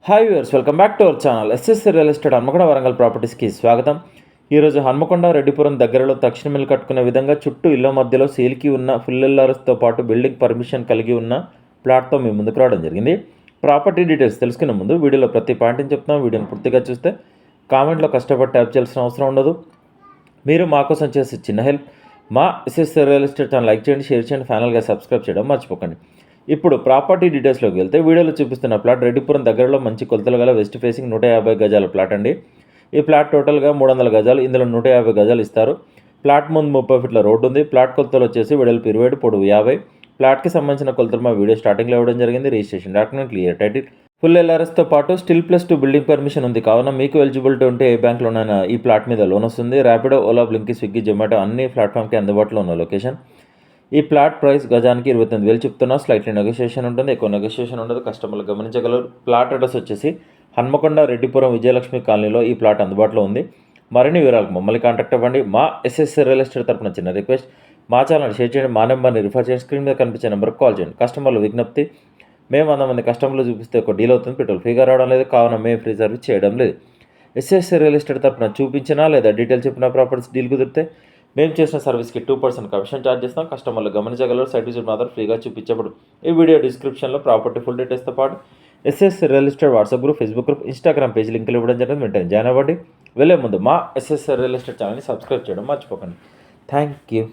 Hi viewers, welcome back to our channel. SSC real estate Hanamkonda Warangal ప్రాపర్టీస్కి స్వాగతం. ఈరోజు హన్మకొండ రెడ్డిపురం దగ్గరలో తక్షణ మిల్లు కట్టుకునే విధంగా చుట్టూ ఇళ్ల మధ్యలో సేల్కి ఉన్న ఫుల్ ఎల్ఆర్ఎస్తో పాటు బిల్డింగ్ పర్మిషన్ కలిగి ఉన్న ప్లాట్తో మీ ముందుకు రావడం జరిగింది. ప్రాపర్టీ డీటెయిల్స్ తెలుసుకునే ముందు వీడియోలో ప్రతి పాయింట్ని చెప్తున్నాం. వీడియోని పూర్తిగా చూస్తే కామెంట్లో కష్టపడి ట్యాప్ చేయాల్సిన అవసరం ఉండదు. మీరు మా కోసం చేసే చిన్న హెల్ప్, మా SSC real estate channel like చేయండి, షేర్ చేయండి, ఫైనల్గా సబ్స్క్రైబ్ చేయడం మర్చిపోకండి. ఇప్పుడు ప్రాపర్టీ డీటెయిల్స్లోకి వెళ్తే వీడియోలో చూపిస్తున్న ప్లాట్ రెడ్డిపురం దగ్గరలో మంచి కొలతలు గల వెస్ట్ ఫేసింగ్ 150 గజాల ప్లాట్ అండి. ఈ ప్లాట్ టోటల్గా 300 గజాలు, ఇందులో 150 గజాలు ఇస్తారు. ప్లాట్ ముందు 30 ఫీట్ల రోడ్డు ఉంది. ప్లాట్ కొలతలు వచ్చేసి వెడల్పు 27, పొడవు 50. ప్లాట్కి సంబంధించిన కొలతలు మా వీడియో స్టార్టింగ్లో ఇవ్వడం జరిగింది. Registration document, clear title, full ఎల్ఆర్ఎస్తో పాటు స్టిల్ +2 బిల్డింగ్ పర్మిషన్ ఉంది. కావున మీకు ఎలిజిబిలిటీ ఉంటే ఏ బ్యాంక్లోనైనా ఈ ప్లాట్ మీద లోన్ వస్తుంది. ర్యాపిడో, ఓలా, బ్లింకీ, స్విగ్గీ, జొమాటో అన్ని ప్లాట్ఫామ్కి అందుబాటులో ఉన్న లొకేషన్. ఈ ప్లాట్ ప్రైస్ గజానికి 29,000 చెప్తున్నా. స్లైట్లీ నెగోషియేషన్ ఉంటుంది, ఎక్కువ నెగోషియేషన్ ఉండదు. కస్టమర్లు గమనించగలరు. ప్లాట్ అడ్రస్ వచ్చేసి హన్మకొండ రెడ్డిపురం విజయలక్ష్మి కాలనీలో ఈ ప్లాట్ అందుబాటులో ఉంది. మరిన్ని వివరాలకు మమ్మల్ని కాంటాక్ట్ అవ్వండి. మా ఎస్ఎస్సి రియల్ ఎస్టేట్ తరపున చిన్న రిక్వెస్ట్, మా ఛానల్ షేర్ చేయండి, మా నెంబర్ని రిఫర్ చేయండి, స్క్రీన్ మీద కనిపించే నెంబర్కి కాల్ చేయండి. కస్టమర్లు విజ్ఞప్తి, మేము 100 మంది కస్టమర్లు చూపిస్తే ఒక డీల్ అవుతుంది, పెట్రోల్ ఫ్రీగా రావడం లేదు. కావున మేము ఫ్రీ సర్వీస్ చేయడం లేదు. ఎస్ఎస్సి రియల్ ఎస్టేట్ తరపున చూపించినా లేదా డీటెయిల్ చెప్పిన ప్రాపర్టీస్ డీల్ కుదిరితే మేము చేసిన సర్వీస్కి 2% కమిషన్ ఛార్జ్ చేస్తాం. కస్టమర్లు గమనించగలరు. సైట్ విజిట్ మాత్రం ఫ్రీగా చూపించబడు. ఈ వీడియో డిస్క్రిప్షన్లో ప్రాపర్టీ ఫుల్ డీటెయిల్స్తో పాటు SSC real estate WhatsApp group, Facebook group, Instagram page లింకులు ఇవ్వడం జరిగింది. వెంటనే జాయిన్ అవ్వండి. వెళ్ళే ముందు మా ఎస్ఎస్సి రియల్ ఎస్టేట్ ఛానల్ని సబ్స్క్రైబ్ చేయడం మర్చిపోకండి. Thank you.